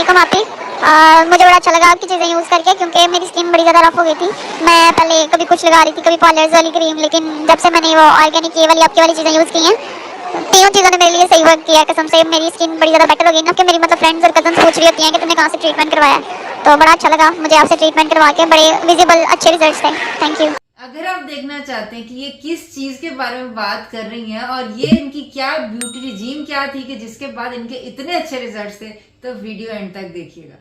अस्सलाम आप। मुझे बड़ा अच्छा लगा आपकी चीज़ें यूज़ करके, क्योंकि मेरी स्किन बड़ी ज़्यादा रफ हो गई थी। मैं पहले कभी कुछ लगा रही थी, कभी पॉलर्स वाली क्रीम, लेकिन जब से मैंने वो ऑर्गेनिक ये वाली आपकी वाली चीज़ें यूज़ की हैं, तीनों चीज़ों ने मेरे लिए सही वर्क किया है। कसम से मेरी स्किन बड़ी ज़्यादा बेटर हो गई ना, कि मेरी मतलब फ्रेंड्स और कजन पूछ रही होती हैं कि तुमने कहाँ से ट्रीटमेंट करवाया है। तो बड़ा अच्छा लगा मुझे आपसे ट्रीटमेंट करवा के, बड़े विजिबल अच्छे रिजल्ट्स थे। Thank you. अगर आप देखना चाहते हैं कि ये किस चीज के बारे में बात कर रही हैं और ये इनकी क्या ब्यूटी रिजीम क्या थी कि जिसके बाद इनके इतने अच्छे रिजल्ट्स थे, तो वीडियो एंड तक देखिएगा।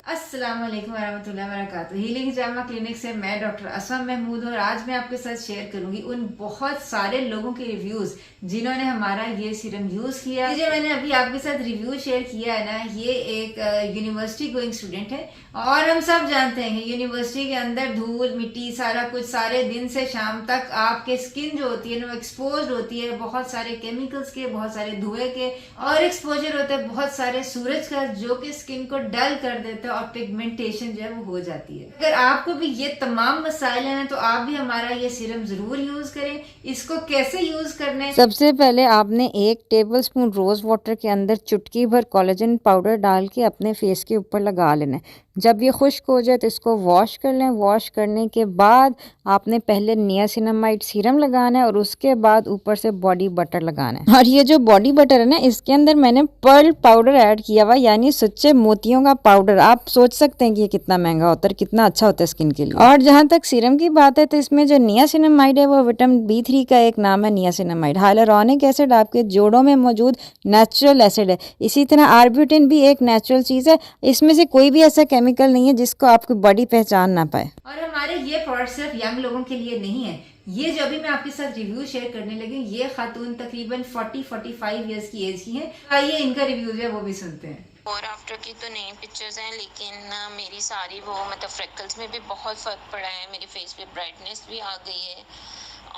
अस्सलाम वालेकुम वरहमतुल्लाहि वबरकातुहू। हीलिंग जामा क्लिनिक से मैं डॉक्टर असमा महमूद और आज मैं आपके साथ शेयर करूंगी उन बहुत सारे लोगों के रिव्यूज जिन्होंने हमारा ये सीरम यूज किया। जो मैंने अभी आपके साथ रिव्यू शेयर किया है ना, ये एक यूनिवर्सिटी गोइंग स्टूडेंट है और हम सब जानते हैं कि यूनिवर्सिटी के अंदर धूल मिट्टी सारा कुछ, सारे दिन से शाम तक आपके स्किन जो होती है ना, वो एक्सपोज होती है बहुत सारे केमिकल्स के, बहुत सारे धुएं के, और एक्सपोजर होता है बहुत सारे सूरज का, जो कि स्किन को डल कर देता है और पिगमेंटेशन जो है वो हो जाती है। अगर आपको भी ये तमाम मसाइल हैं तो आप भी हमारा ये सीरम जरूर यूज करें। इसको कैसे यूज करना है? सबसे पहले आपने 1 टेबलस्पून रोज़ वाटर के अंदर चुटकी भर कोलेजन पाउडर डाल के अपने फेस के ऊपर लगा लेना है। जब ये खुश्क हो जाए तो इसको वॉश कर लें। वॉश करने के बाद आपने पहले नियासिनामाइड सीरम लगाना है और उसके बाद ऊपर से बॉडी बटर लगाना है। और ये जो बॉडी बटर है ना, इसके अंदर मैंने पर्ल पाउडर ऐड किया हुआ, यानी सच्चे मोतियों का पाउडर। आप सोच सकते हैं कि ये कितना महंगा होता है, कितना अच्छा होता है स्किन के लिए। और जहाँ तक सीरम की बात है तो इसमें जो नियासिनामाइड है वो विटामिन B3 का एक नाम है नियासिनामाइड। हाइलुरोनिक एसिड आपके जोड़ों में मौजूद नेचुरल एसिड है। इसी तरह आर्ब्यूटिन भी एक नेचुरल चीज़ है। इसमें से कोई भी ऐसा केमिकल नहीं है जिसको आपकी बॉडी पहचान ना पाए। और हमारे ये प्रोडक्ट सिर्फ यंग लोगों के लिए नहीं है। ये जो अभी मैं आपके साथ रिव्यू शेयर करने लगी, ये खातून तकरीबन 40-45 ईयर्स की एज की है। आइए इनका रिव्यू जो है वो भी सुनते हैं। और आफ्टर की तो नई पिक्चर्स हैं, लेकिन मेरी सारी वो मतलब फ्रेकल्स में भी बहुत फ़र्क पड़ा है। मेरे फेस पे ब्राइटनेस भी आ गई है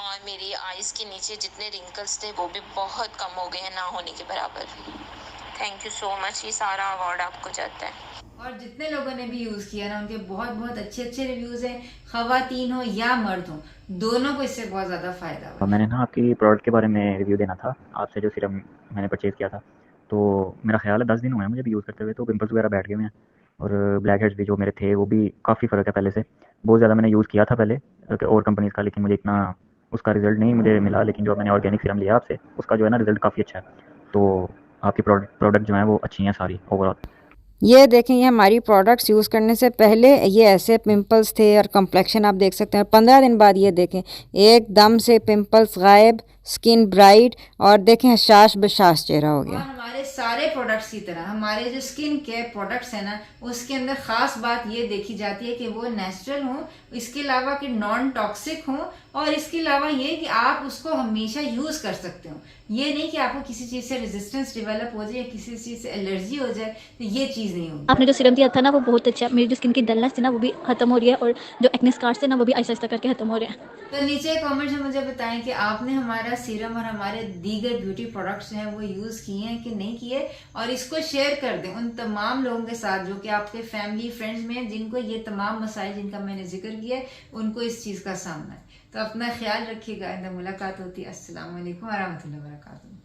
और मेरी आइज़ के नीचे जितने रिंकल्स थे वो भी बहुत कम हो गए हैं, ना होने के बराबर। Thank you so much. ये सारा अवार्ड आपको जाता है। और जितने लोगों ने भी यूज किया ना, उनके बहुत बहुत अच्छे अच्छे रिव्यूज हैं। खवातीन हो या मर्द हो, दोनों को इससे बहुत ज्यादा फायदा हुआ। मैंने ना आपकी प्रोडक्ट के बारे में रिव्यू देना था। आपसे जो सीरम मैंने परचेज़ किया था, तो मेरा ख्याल है 10 दिन हुए हैं मुझे भी यूज़ करते हुए। तो पिंपल्स वगैरह बैठ गए हुए हैं और ब्लैक हेड्स भी जो मेरे थे वो भी काफ़ी फ़र्क है पहले से। बहुत ज़्यादा मैंने यूज़ किया था पहले और कंपनीज़ का, लेकिन मुझे इतना उसका रिज़ल्ट नहीं मुझे मिला। लेकिन जो मैंने ऑर्गेनिक सीरम लिया आपसे, उसका जो है ना रिज़ल्ट काफ़ी अच्छा है। तो आपकी प्रोडक्ट जो है वो अच्छी हैं सारी ओवरऑल। ये देखें, ये हमारी प्रोडक्ट्स यूज़ करने से पहले ये ऐसे पिंपल्स थे और कम्प्लेक्शन आप देख सकते हैं। 15 दिन बाद ये देखें एकदम से पिंपल्स गायब, स्किन ब्राइट और देखें शाश बशाश चेहरा हो और गया। हमारे सारे प्रोडक्ट्स की तरह हमारे जो स्किन केयर प्रोडक्ट्स हैं ना, उसके अंदर खास बात ये देखी जाती है कि वो नेचुरल हो, इसके अलावा कि नॉन टॉक्सिक हो, और इसके अलावा ये कि आप उसको हमेशा यूज कर सकते हो। ये नहीं कि आपको किसी चीज से रेजिस्टेंस डेवलप हो जाए या किसी चीज से एलर्जी हो जाए, तो ये चीज नहीं होगी। आपने जो सीरम दिया था ना वो बहुत अच्छा है। मेरी जो स्किन की डलनेस थी ना वो भी खत्म हो रही है और जो एक्ने स्कार्स थे ना वो भी आहिस्ता आहिस्ता करके खत्म हो रहे हैं। तो नीचे कमेंट्स में मुझे बताएं कि आपने हमारा सीरम और हमारे दीगर ब्यूटी प्रोडक्ट्स हैं वो यूज किए हैं कि नहीं किए, और इसको शेयर कर दें उन तमाम लोगों के साथ जो कि आपके फैमिली फ्रेंड्स में हैं, जिनको ये तमाम मसाइल जिनका मैंने जिक्र किया है, उनको इस चीज का सामना है। तो अपना ख्याल रखिएगा। मुलाकात होती है। अस्सलाम वालेकुम वरहमतुल्लाहि वबरकातुहू।